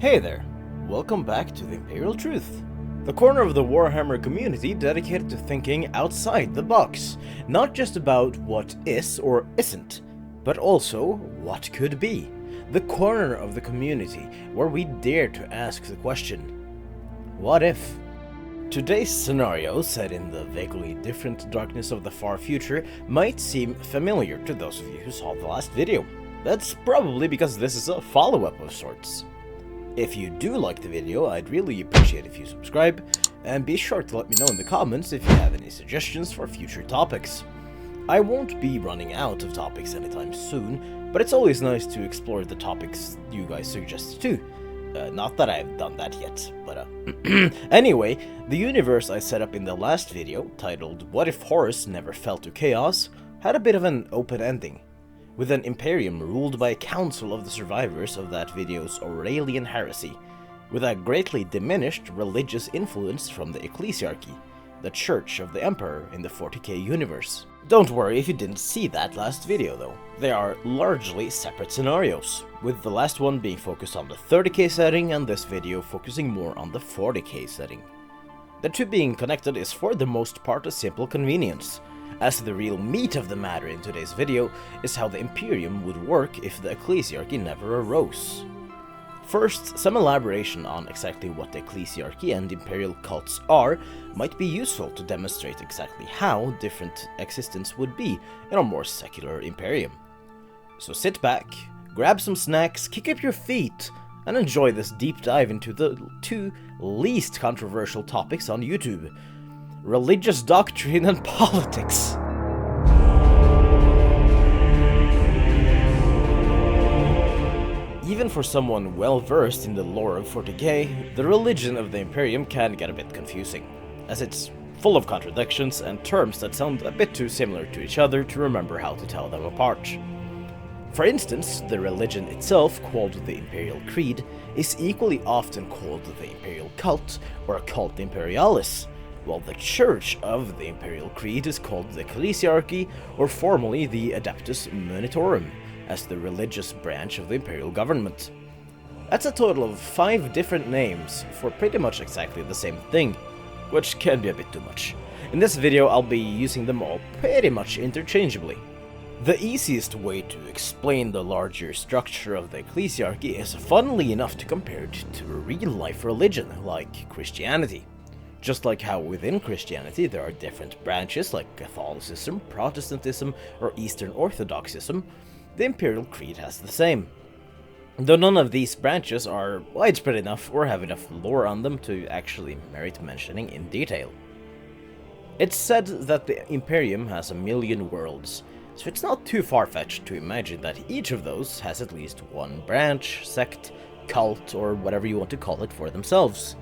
Hey there, welcome back to the Imperial Truth, the corner of the Warhammer community dedicated to thinking outside the box, not just about what is or isn't, but also what could be. The corner of the community where we dare to ask the question, what if? Today's scenario, set in the vaguely different darkness of the far future, might seem familiar to those of you who saw the last video. That's probably because this is a follow-up of sorts. If you do like the video, I'd really appreciate if you subscribe, and be sure to let me know in the comments if you have any suggestions for future topics. I won't be running out of topics anytime soon, but it's always nice to explore the topics you guys suggest too. Not that I've done that yet, but anyway, the universe I set up in the last video, titled What If Horus Never Fell to Chaos, had a bit of an open ending, with an Imperium ruled by a council of the survivors of that video's Aurelian Heresy, with a greatly diminished religious influence from the Ecclesiarchy, the Church of the Emperor in the 40k universe. Don't worry if you didn't see that last video though, they are largely separate scenarios, with the last one being focused on the 30k setting and this video focusing more on the 40k setting. The two being connected is for the most part a simple convenience, as the real meat of the matter in today's video is how the Imperium would work if the Ecclesiarchy never arose. First, some elaboration on exactly what the Ecclesiarchy and Imperial cults are might be useful to demonstrate exactly how different existence would be in a more secular Imperium. So sit back, grab some snacks, kick up your feet, and enjoy this deep dive into the two least controversial topics on YouTube: religious doctrine and politics. Even for someone well versed in the lore of 40k, the religion of the Imperium can get a bit confusing, as it's full of contradictions and terms that sound a bit too similar to each other to remember how to tell them apart. For instance, the religion itself, called the Imperial Creed, is equally often called the Imperial Cult or Cult Imperialis, while the Church of the Imperial Creed is called the Ecclesiarchy, or formally the Adeptus Auditorum, as the religious branch of the Imperial government. That's a total of 5 different names for pretty much exactly the same thing, which can be a bit too much. In this video I'll be using them all pretty much interchangeably. The easiest way to explain the larger structure of the Ecclesiarchy is funnily enough to compare it to a real-life religion like Christianity. Just like how within Christianity there are different branches like Catholicism, Protestantism, or Eastern Orthodoxism, the Imperial Creed has the same. Though none of these branches are widespread enough or have enough lore on them to actually merit mentioning in detail. It's said that the Imperium has 1,000,000 worlds, so it's not too far-fetched to imagine that each of those has at least one branch, sect, cult, or whatever you want to call it for themselves.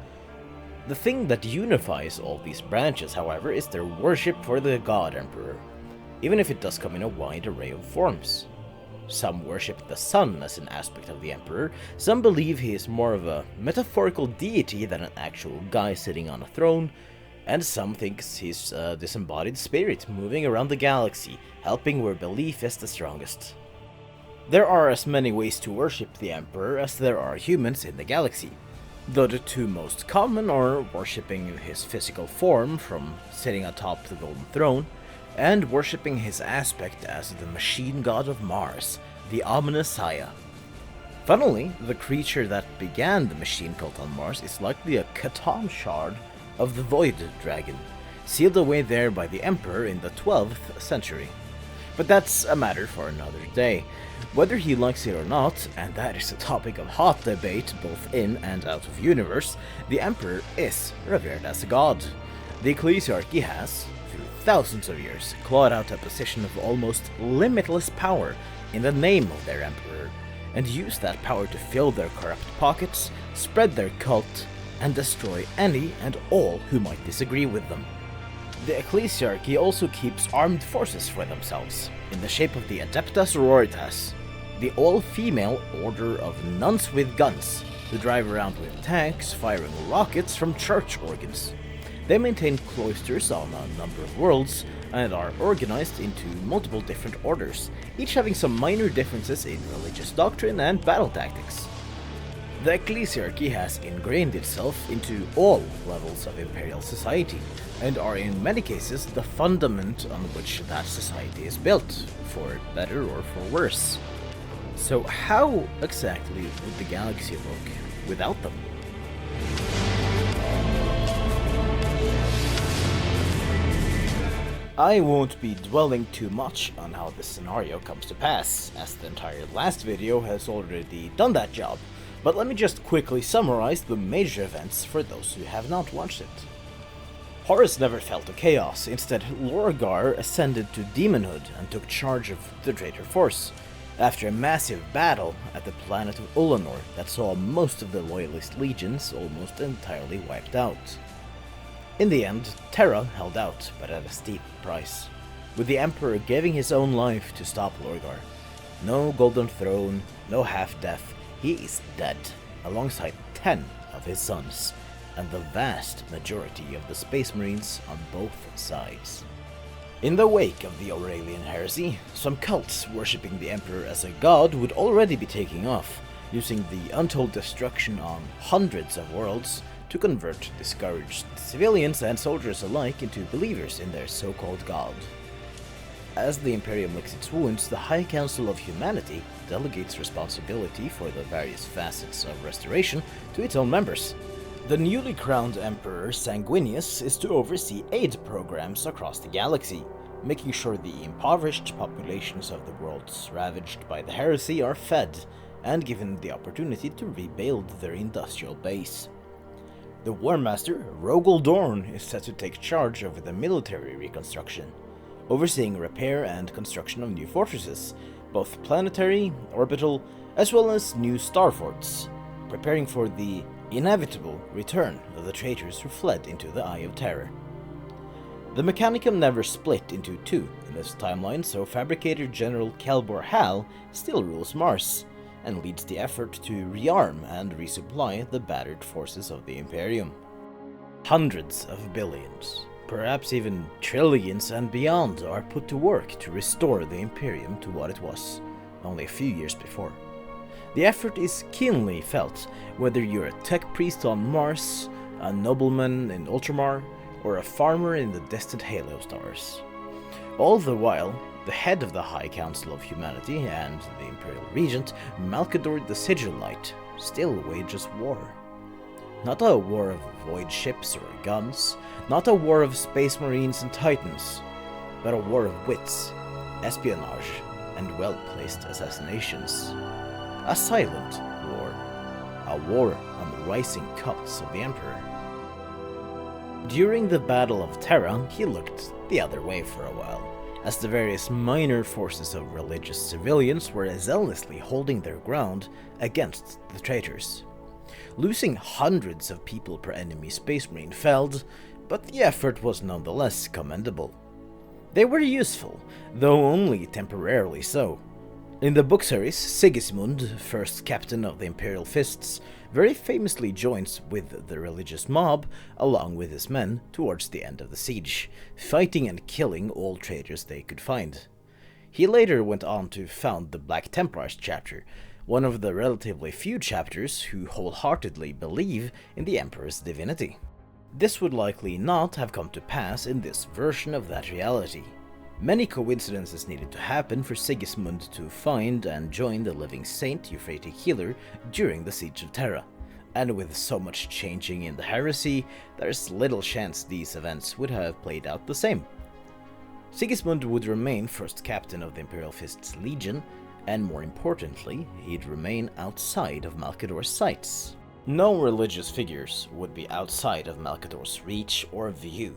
The thing that unifies all these branches, however, is their worship for the God Emperor, even if it does come in a wide array of forms. Some worship the sun as an aspect of the Emperor, some believe he is more of a metaphorical deity than an actual guy sitting on a throne, and some think he's a disembodied spirit moving around the galaxy, helping where belief is the strongest. There are as many ways to worship the Emperor as there are humans in the galaxy, though the two most common are worshipping his physical form from sitting atop the Golden Throne, and worshipping his aspect as the machine god of Mars, the ominous Saya. Funnily, the creature that began the machine cult on Mars is likely a Catan shard of the Void Dragon, sealed away there by the Emperor in the 12th century. But that's a matter for another day. Whether he likes it or not, and that is a topic of hot debate both in and out of universe, the Emperor is revered as a god. The Ecclesiarchy has, through thousands of years, clawed out a position of almost limitless power in the name of their Emperor, and used that power to fill their corrupt pockets, spread their cult, and destroy any and all who might disagree with them. The Ecclesiarchy also keeps armed forces for themselves, in the shape of the Adeptas Sororitas, the all-female order of nuns with guns, who drive around with tanks firing rockets from church organs. They maintain cloisters on a number of worlds, and are organized into multiple different orders, each having some minor differences in religious doctrine and battle tactics. The ecclesiarchy has ingrained itself into all levels of imperial society, and are in many cases the fundament on which that society is built, for better or for worse. So how exactly would the galaxy look without them? I won't be dwelling too much on how this scenario comes to pass, as the entire last video has already done that job, but let me just quickly summarize the major events for those who have not watched it. Horus never fell to chaos. Instead, Lorgar ascended to demonhood and took charge of the traitor force, after a massive battle at the planet of Ulanor that saw most of the loyalist legions almost entirely wiped out. In the end, Terra held out, but at a steep price, with the Emperor giving his own life to stop Lorgar. No Golden Throne, no half-death, he is dead, alongside 10 of his sons, and the vast majority of the Space Marines on both sides. In the wake of the Aurelian Heresy, some cults worshipping the Emperor as a god would already be taking off, using the untold destruction on hundreds of worlds to convert discouraged civilians and soldiers alike into believers in their so-called god. As the Imperium licks its wounds, the High Council of Humanity delegates responsibility for the various facets of restoration to its own members. The newly crowned Emperor Sanguinius is to oversee aid programs across the galaxy, making sure the impoverished populations of the worlds ravaged by the heresy are fed and given the opportunity to rebuild their industrial base. The War Master, Rogel Dorn, is set to take charge over the military reconstruction, overseeing repair and construction of new fortresses, both planetary, orbital, as well as new star forts, preparing for the inevitable return of the traitors who fled into the Eye of Terror. The Mechanicum never split into two in this timeline, so Fabricator General Kelbor Hal still rules Mars, and leads the effort to rearm and resupply the battered forces of the Imperium. Hundreds of billions, perhaps even trillions and beyond, are put to work to restore the Imperium to what it was only a few years before. The effort is keenly felt, whether you're a tech priest on Mars, a nobleman in Ultramar, or a farmer in the distant Halo stars. All the while, the head of the High Council of Humanity and the Imperial Regent, Malcador the Sigillite, still wages war. Not a war of void ships or guns, not a war of space marines and titans, but a war of wits, espionage, and well-placed assassinations. A silent war. A war on the rising cults of the Emperor. During the Battle of Terra, he looked the other way for a while, as the various minor forces of religious civilians were zealously holding their ground against the traitors. Losing hundreds of people per enemy space marine felled, but the effort was nonetheless commendable. They were useful, though only temporarily so. In the book series, Sigismund, first captain of the Imperial Fists, very famously joins with the religious mob, along with his men, towards the end of the siege, fighting and killing all traitors they could find. He later went on to found the Black Templars chapter, one of the relatively few chapters who wholeheartedly believe in the Emperor's divinity. This would likely not have come to pass in this version of that reality. Many coincidences needed to happen for Sigismund to find and join the living saint Euphratic Healer during the Siege of Terra, and with so much changing in the heresy, there's little chance these events would have played out the same. Sigismund would remain first captain of the Imperial Fist's Legion, and more importantly, he'd remain outside of Malcador's sights. No religious figures would be outside of Malcador's reach or view.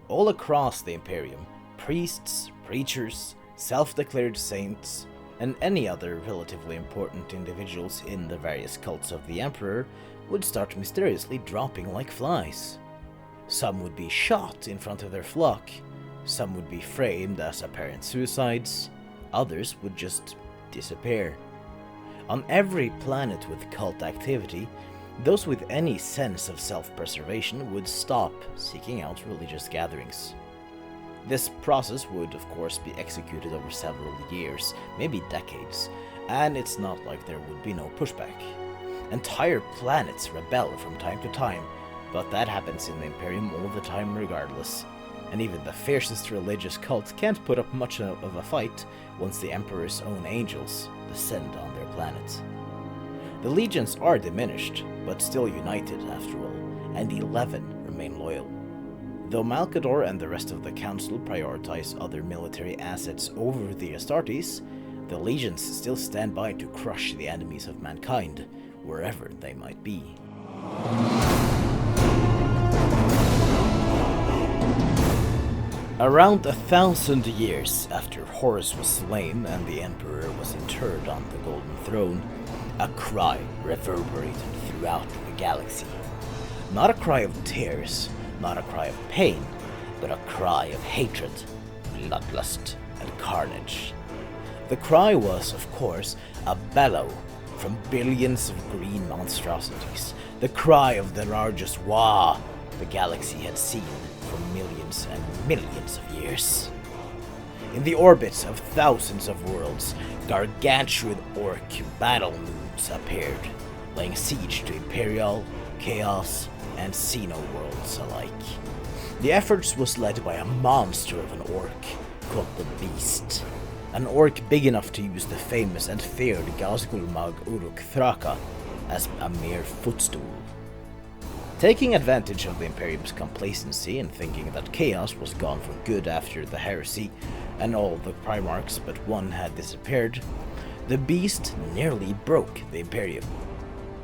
All across the Imperium, priests, preachers, self-declared saints, and any other relatively important individuals in the various cults of the Emperor would start mysteriously dropping like flies. Some would be shot in front of their flock, some would be framed as apparent suicides, others would just disappear. On every planet with cult activity, those with any sense of self-preservation would stop seeking out religious gatherings. This process would, of course, be executed over several years, maybe decades, and it's not like there would be no pushback. Entire planets rebel from time to time, but that happens in the Imperium all the time regardless. And even the fiercest religious cult can't put up much of a fight once the Emperor's own angels descend on their planet. The legions are diminished, but still united after all, and 11 remain loyal. Though Malcador and the rest of the Council prioritize other military assets over the Astartes, the legions still stand by to crush the enemies of mankind, wherever they might be. Around 1,000 years after Horus was slain and the Emperor was interred on the Golden Throne, a cry reverberated throughout the galaxy. Not a cry of tears, not a cry of pain, but a cry of hatred, bloodlust, and carnage. The cry was, of course, a bellow from billions of green monstrosities, the cry of the largest Wah the galaxy had seen for millions and millions of years. In the orbits of thousands of worlds, gargantuan orc battle moons appeared, laying siege to Imperial, Chaos, and Xeno worlds alike. The efforts was led by a monster of an orc called the Beast, an orc big enough to use the famous and feared Gazgulmag Uruk Thraka as a mere footstool. Taking advantage of the Imperium's complacency and thinking that Chaos was gone for good after the Heresy, and all the Primarchs but one had disappeared, the Beast nearly broke the Imperium.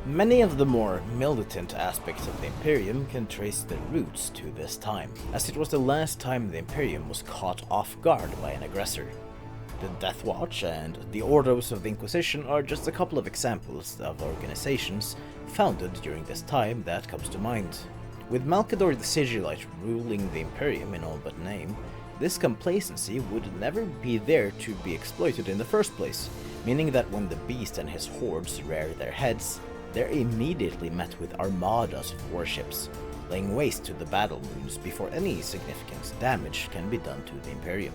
Many of the more militant aspects of the Imperium can trace their roots to this time, as it was the last time the Imperium was caught off guard by an aggressor. The Death Watch and the Ordos of the Inquisition are just a couple of examples of organizations founded during this time that comes to mind. With Malcador the Sigillite ruling the Imperium in all but name, this complacency would never be there to be exploited in the first place, meaning that when the Beast and his hordes rear their heads, they're immediately met with armadas of warships, laying waste to the battle moons before any significant damage can be done to the Imperium.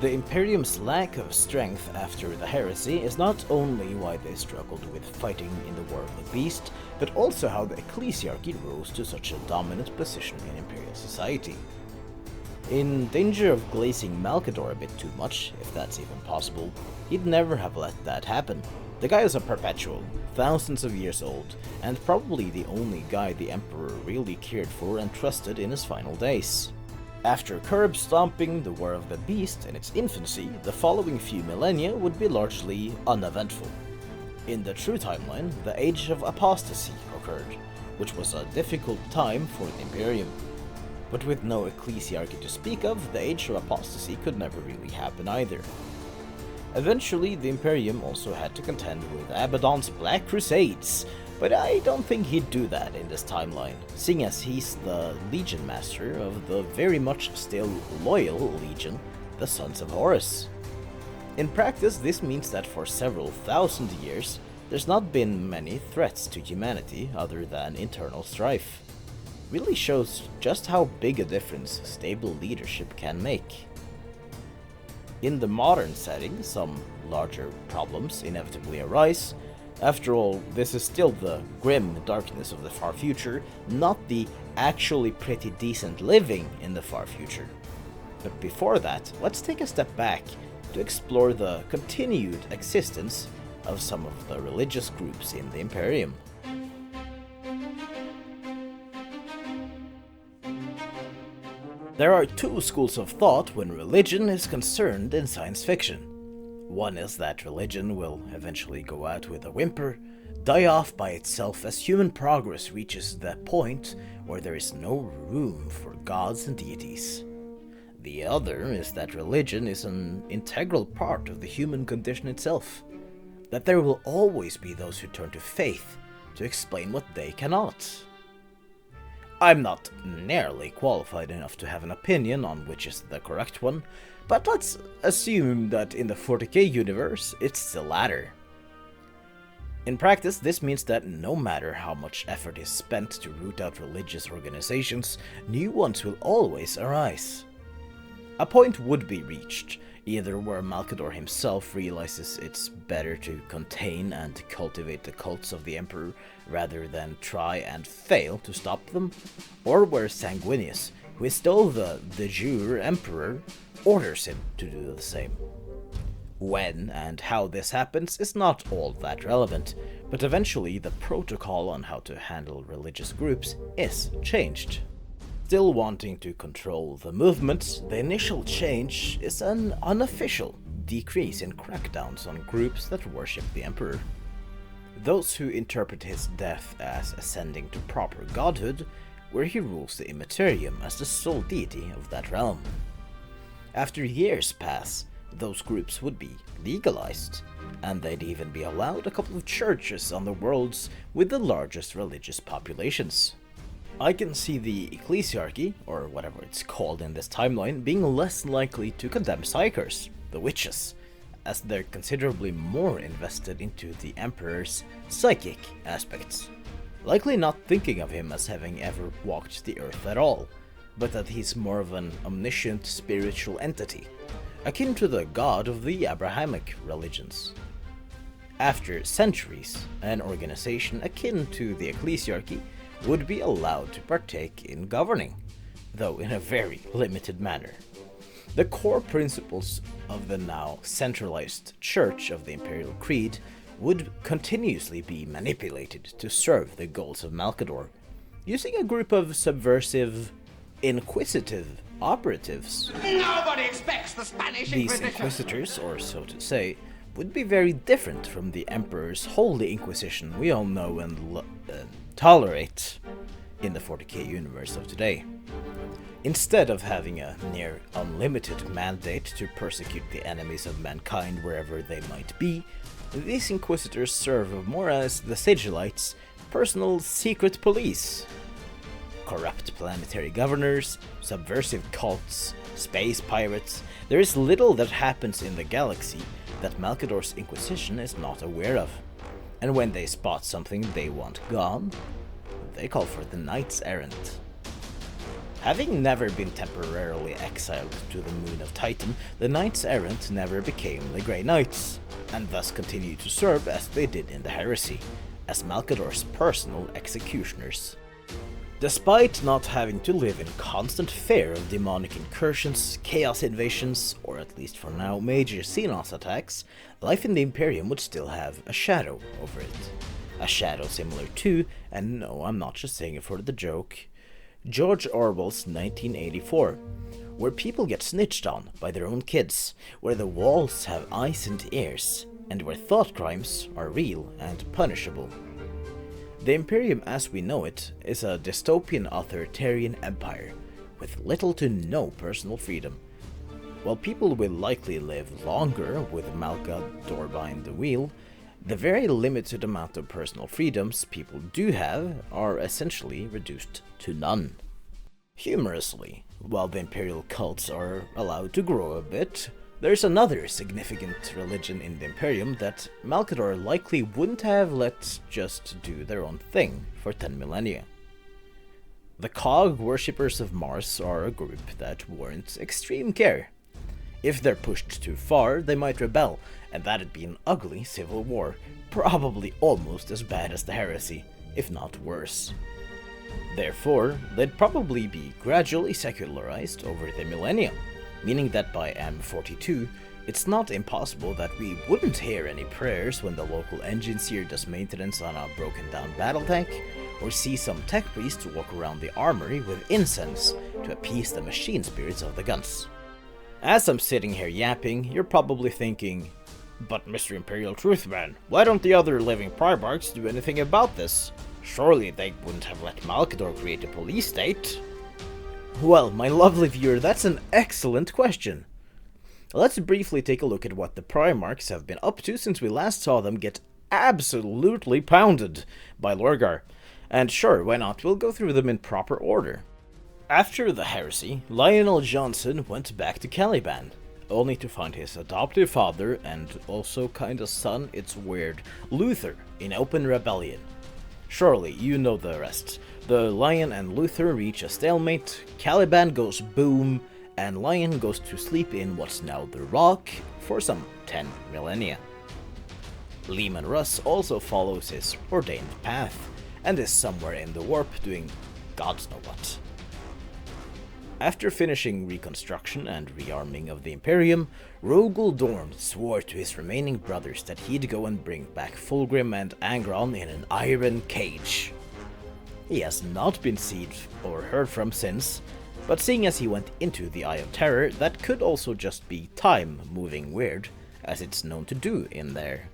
The Imperium's lack of strength after the Heresy is not only why they struggled with fighting in the War of the Beast, but also how the Ecclesiarchy rose to such a dominant position in Imperial society. In danger of glazing Malcador a bit too much, if that's even possible, he'd never have let that happen. The guy is a perpetual, thousands of years old, and probably the only guy the Emperor really cared for and trusted in his final days. After curb stomping the War of the Beast in its infancy, the following few millennia would be largely uneventful. In the true timeline, the Age of Apostasy occurred, which was a difficult time for the Imperium. But with no ecclesiarchy to speak of, the Age of Apostasy could never really happen either. Eventually, the Imperium also had to contend with Abaddon's Black Crusades, but I don't think he'd do that in this timeline, seeing as he's the Legion Master of the very much still loyal Legion, the Sons of Horus. In practice, this means that for several thousand years, there's not been many threats to humanity other than internal strife. Really shows just how big a difference stable leadership can make. In the modern setting, some larger problems inevitably arise. After all, this is still the grim darkness of the far future, not the actually pretty decent living in the far future. But before that, let's take a step back to explore the continued existence of some of the religious groups in the Imperium. There are two schools of thought when religion is concerned in science fiction. One is that religion will eventually go out with a whimper, die off by itself as human progress reaches that point where there is no room for gods and deities. The other is that religion is an integral part of the human condition itself, that there will always be those who turn to faith to explain what they cannot. I'm not nearly qualified enough to have an opinion on which is the correct one, but let's assume that in the 40k universe, it's the latter. In practice, this means that no matter how much effort is spent to root out religious organizations, new ones will always arise. A point would be reached either where Malcador himself realizes it's better to contain and cultivate the cults of the Emperor rather than try and fail to stop them, or where Sanguinius, who is still the de jure Emperor, orders him to do the same. When and how this happens is not all that relevant, but eventually the protocol on how to handle religious groups is changed. Still wanting to control the movement, the initial change is an unofficial decrease in crackdowns on groups that worship the Emperor. Those who interpret his death as ascending to proper godhood, where he rules the Imperium as the sole deity of that realm. After years pass, those groups would be legalized, and they'd even be allowed a couple of churches on the worlds with the largest religious populations. I can see the ecclesiarchy, or whatever it's called in this timeline, being less likely to condemn psychers, the witches, as they're considerably more invested into the Emperor's psychic aspects, likely not thinking of him as having ever walked the earth at all, but that he's more of an omniscient spiritual entity, akin to the god of the Abrahamic religions. After centuries, an organization akin to the ecclesiarchy would be allowed to partake in governing, though in a very limited manner. The core principles of the now centralized Church of the Imperial Creed would continuously be manipulated to serve the goals of Malcador, using a group of subversive, inquisitive operatives. Nobody expects the Spanish Inquisition. These inquisitors, or so to say, would be very different from the Emperor's Holy Inquisition we all know and tolerate in the 40k universe of today. Instead of having a near unlimited mandate to persecute the enemies of mankind wherever they might be, these inquisitors serve more as the Sigillites' personal secret police. Corrupt planetary governors, subversive cults, space pirates, there is little that happens in the galaxy that Malcador's Inquisition is not aware of. And when they spot something they want gone, they call for the Knights Errant. Having never been temporarily exiled to the moon of Titan, the Knights Errant never became the Grey Knights, and thus continued to serve as they did in the Heresy, as Malcador's personal executioners. Despite not having to live in constant fear of demonic incursions, chaos invasions, or at least for now major Xenos attacks, life in the Imperium would still have a shadow over it. A shadow similar to, and no, I'm not just saying it for the joke, George Orwell's 1984, where people get snitched on by their own kids, where the walls have eyes and ears, and where thought crimes are real and punishable. The Imperium as we know it is a dystopian authoritarian empire, with little to no personal freedom. While people will likely live longer with Malcador behind the wheel, the very limited amount of personal freedoms people do have are essentially reduced to none. Humorously, while the Imperial cults are allowed to grow a bit, there's another significant religion in the Imperium that Malcador likely wouldn't have let just do their own thing for 10 millennia. The Cog worshippers of Mars are a group that warrants extreme care. If they're pushed too far, they might rebel, and that'd be an ugly civil war, probably almost as bad as the Heresy, if not worse. Therefore, they'd probably be gradually secularized over the millennia, meaning that by M42, it's not impossible that we wouldn't hear any prayers when the local engineer does maintenance on a broken down battle tank, or see some tech priests walk around the armory with incense to appease the machine spirits of the guns. As I'm sitting here yapping, you're probably thinking, but Mr. Imperial Truthman, why don't the other living Primarchs do anything about this? Surely they wouldn't have let Malcador create a police state. Well, my lovely viewer, that's an excellent question. Let's briefly take a look at what the Primarchs have been up to since we last saw them get absolutely pounded by Lorgar. And sure, why not, we'll go through them in proper order. After the Heresy, Lionel Johnson went back to Caliban, only to find his adoptive father and also kinda son, it's weird, Luther, in open rebellion. Surely, you know the rest. The Lion and Luther reach a stalemate, Caliban goes boom, and Lion goes to sleep in what's now the Rock for some 10 millennia. Leman Russ also follows his ordained path, and is somewhere in the warp doing gods know what. After finishing reconstruction and rearming of the Imperium, Rogul Dorn swore to his remaining brothers that he'd go and bring back Fulgrim and Angron in an iron cage. He has not been seen or heard from since, but seeing as he went into the Eye of Terror, that could also just be time moving weird, as it's known to do in there.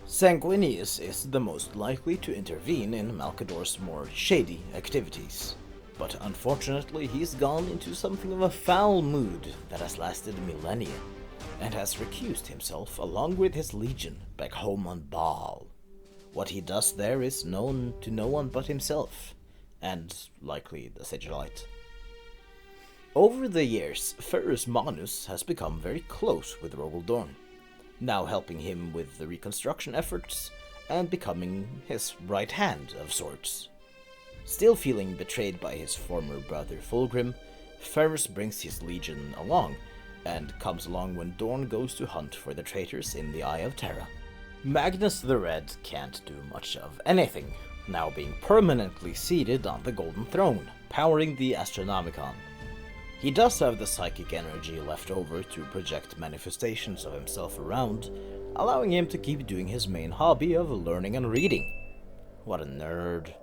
Sanguinius is the most likely to intervene in Malcador's more shady activities, but unfortunately he's gone into something of a foul mood that has lasted millennia, and has recused himself along with his legion back home on Baal. What he does there is known to no one but himself, and likely the Sigillite. Over the years, Ferrus Manus has become very close with Rogul Dorn, now helping him with the reconstruction efforts, and becoming his right hand of sorts. Still feeling betrayed by his former brother Fulgrim, Ferrus brings his legion along, and comes along when Dorn goes to hunt for the traitors in the Eye of Terra. Magnus the Red can't do much of anything, now being permanently seated on the Golden Throne, powering the Astronomicon. He does have the psychic energy left over to project manifestations of himself around, allowing him to keep doing his main hobby of learning and reading. What a nerd.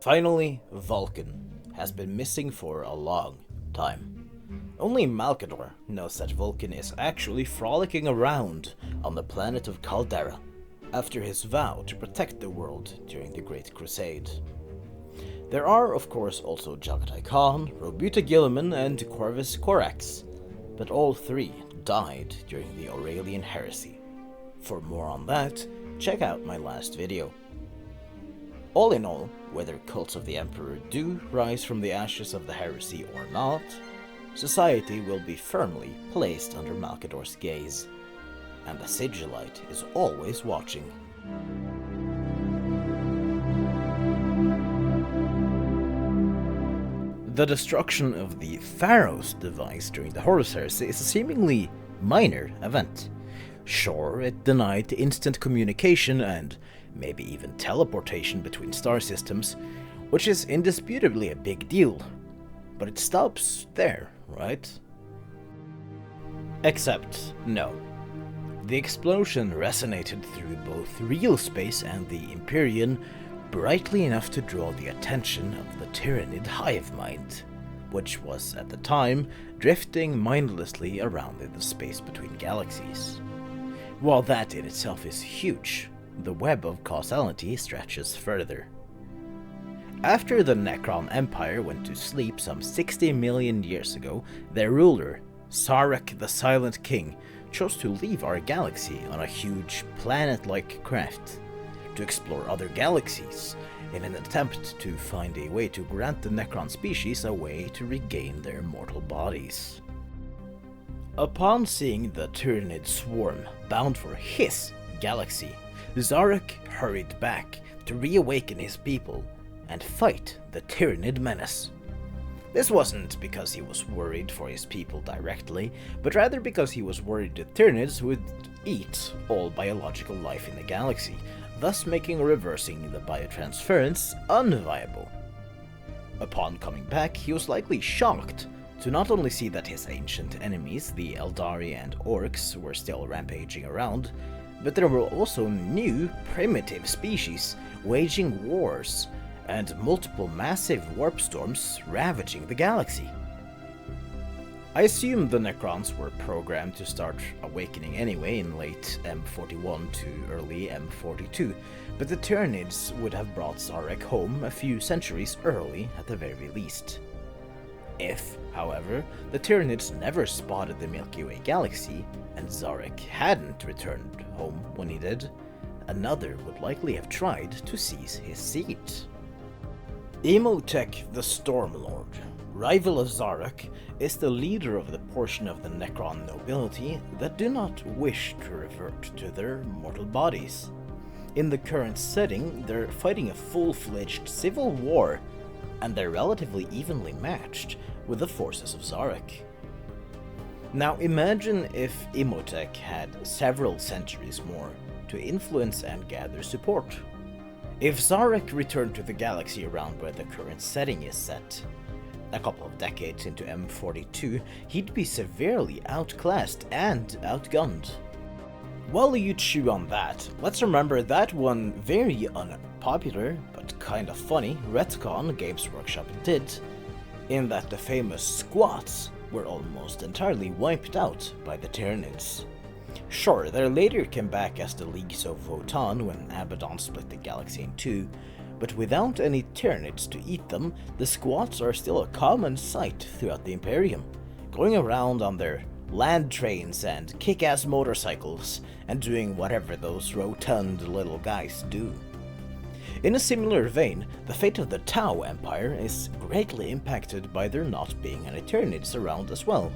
Finally, Vulcan has been missing for a long time. Only Malcador knows that Vulcan is actually frolicking around on the planet of Caldera, after his vow to protect the world during the Great Crusade. There are, of course, also Jagatai Khan, Robuta Gilliman, and Corvus Corax, but all three died during the Aurelian Heresy. For more on that, check out my last video. All in all, whether cults of the Emperor do rise from the ashes of the heresy or not, society will be firmly placed under Malcador's gaze, and the Sigillite is always watching. The destruction of the Pharaoh's device during the Horus Heresy is a seemingly minor event. Sure, it denied instant communication and maybe even teleportation between star systems, which is indisputably a big deal, but it stops there, right? Except, no. The explosion resonated through both real space and the Imperium brightly enough to draw the attention of the Tyrannid hive mind, which was at the time drifting mindlessly around in the space between galaxies. While that in itself is huge, the web of causality stretches further. After the Necron Empire went to sleep some 60 million years ago, their ruler, Sarek the Silent King, chose to leave our galaxy on a huge planet-like craft to explore other galaxies in an attempt to find a way to grant the Necron species a way to regain their mortal bodies. Upon seeing the Tyrannid swarm bound for his galaxy, Zarek hurried back to reawaken his people and fight the Tyrannid menace. This wasn't because he was worried for his people directly, but rather because he was worried the Tyrannids would eat all biological life in the galaxy, thus making reversing the biotransference unviable. Upon coming back, he was likely shocked to not only see that his ancient enemies, the Eldari and Orcs, were still rampaging around, but there were also new, primitive species waging wars, and multiple massive warp storms ravaging the galaxy. I assume the Necrons were programmed to start awakening anyway in late M41 to early M42, but the Tyrannids would have brought Zarek home a few centuries early at the very least. If, however, the Tyrannids never spotted the Milky Way galaxy, and Zarek hadn't returned home when he did, another would likely have tried to seize his seat. Imhotep the Stormlord, rival of Zarek, is the leader of the portion of the Necron nobility that do not wish to revert to their mortal bodies. In the current setting, they're fighting a full-fledged civil war, and they're relatively evenly matched with the forces of Zarek. Now imagine if Imhotep had several centuries more to influence and gather support. If Zarek returned to the galaxy around where the current setting is set, a couple of decades into M42, he'd be severely outclassed and outgunned. While you chew on that, let's remember that one very unpopular, but kinda funny, retcon Games Workshop did, in that the famous squats were almost entirely wiped out by the Tyranids. Sure, they later came back as the Leagues of Votan when Abaddon split the galaxy in two, but without any Tyranids to eat them, the squats are still a common sight throughout the Imperium, going around on their land trains and kick-ass motorcycles, and doing whatever those rotund little guys do. In a similar vein, the fate of the Tau Empire is greatly impacted by there not being any Tyranids around as well.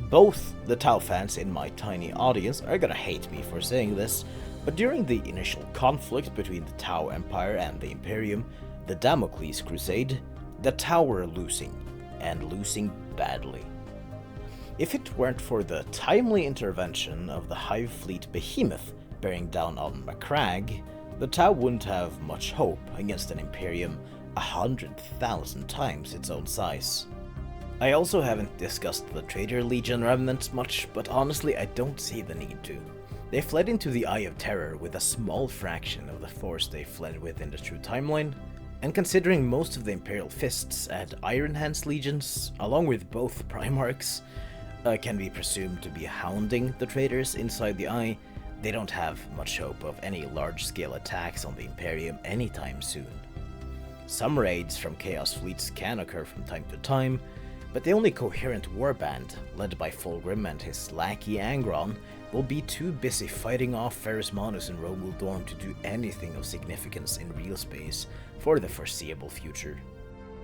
Both the Tau fans in my tiny audience are gonna hate me for saying this, but during the initial conflict between the Tau Empire and the Imperium, the Damocles Crusade, the Tau were losing, and losing badly. If it weren't for the timely intervention of the Hive Fleet Behemoth bearing down on Macragge, the Tau wouldn't have much hope against an Imperium 100,000 times its own size. I also haven't discussed the Traitor Legion remnants much, but honestly I don't see the need to. They fled into the Eye of Terror with a small fraction of the force they fled with in the true timeline, and considering most of the Imperial Fists and Iron Hands legions, along with both Primarchs, can be presumed to be hounding the traitors inside the Eye, they don't have much hope of any large-scale attacks on the Imperium anytime soon. Some raids from Chaos fleets can occur from time to time, but the only coherent warband, led by Fulgrim and his lackey Angron, will be too busy fighting off Pharismanus and Romuald Dorn to do anything of significance in real space for the foreseeable future.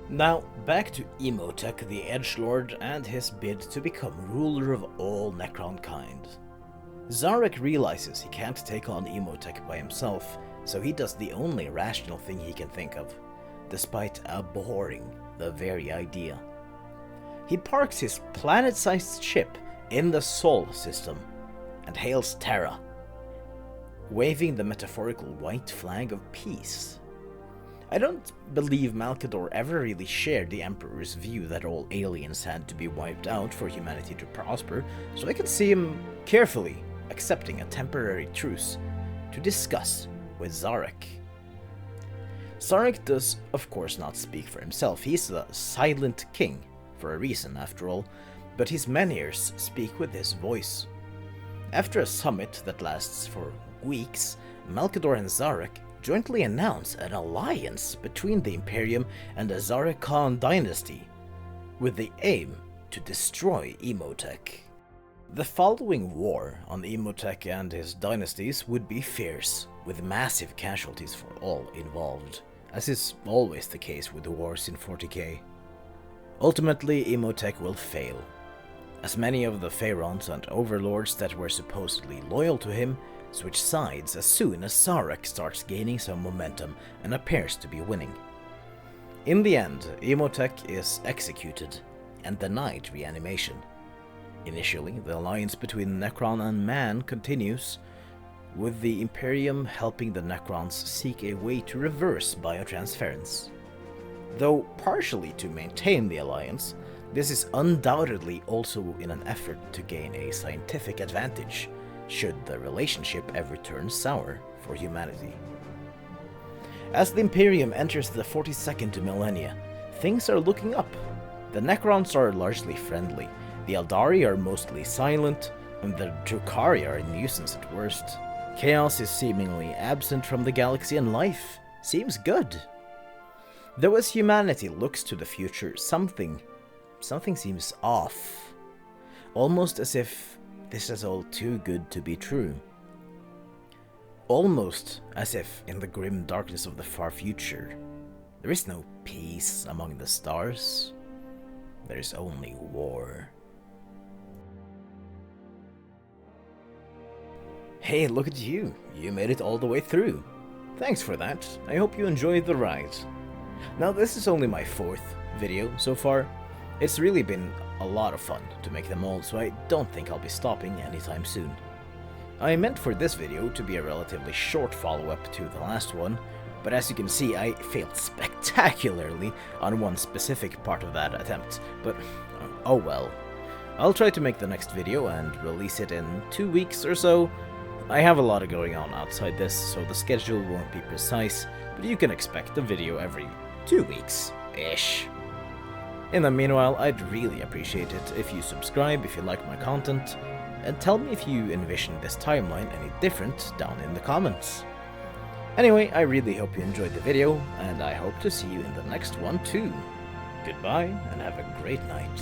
Now, back to Imhotep the Edgelord and his bid to become ruler of all Necron kind. Zarek realizes he can't take on Imhotep by himself, so he does the only rational thing he can think of, despite abhorring the very idea. He parks his planet-sized ship in the Sol system and hails Terra, waving the metaphorical white flag of peace. I don't believe Malcador ever really shared the Emperor's view that all aliens had to be wiped out for humanity to prosper, so I can see him carefully accepting a temporary truce to discuss with Zarek. Zarek does, of course, not speak for himself. He's the silent king, for a reason after all, but his menhirs speak with his voice. After a summit that lasts for weeks, Malcador and Zarek jointly announce an alliance between the Imperium and the Zarek Khan dynasty, with the aim to destroy Imhotep. The following war on Imhotep and his dynasties would be fierce, with massive casualties for all involved, as is always the case with the wars in 40k. Ultimately, Imhotep will fail, as many of the Pharaons and overlords that were supposedly loyal to him switch sides as soon as Zarek starts gaining some momentum and appears to be winning. In the end, Imhotep is executed and denied reanimation. Initially, the alliance between Necron and man continues, with the Imperium helping the Necrons seek a way to reverse biotransference. Though partially to maintain the alliance, this is undoubtedly also in an effort to gain a scientific advantage, should the relationship ever turn sour for humanity. As the Imperium enters the 42nd millennia, things are looking up. The Necrons are largely friendly, the Eldari are mostly silent, and the Drukhari are a nuisance at worst. Chaos is seemingly absent from the galaxy and life seems good. Though as humanity looks to the future, something seems off. Almost as if this is all too good to be true. Almost as if in the grim darkness of the far future, there is no peace among the stars. There is only war. Hey, look at you. You made it all the way through. Thanks for that. I hope you enjoyed the ride. Now, this is only my 4th video so far. It's really been a lot of fun to make them all, so I don't think I'll be stopping anytime soon. I meant for this video to be a relatively short follow-up to the last one, but as you can see I failed spectacularly on one specific part of that attempt, but oh well. I'll try to make the next video and release it in 2 weeks or so. I have a lot going on outside this, so the schedule won't be precise, but you can expect a video every 2 weeks-ish. In the meanwhile, I'd really appreciate it if you subscribe if you like my content, and tell me if you envision this timeline any different down in the comments. Anyway, I really hope you enjoyed the video, and I hope to see you in the next one too. Goodbye, and have a great night.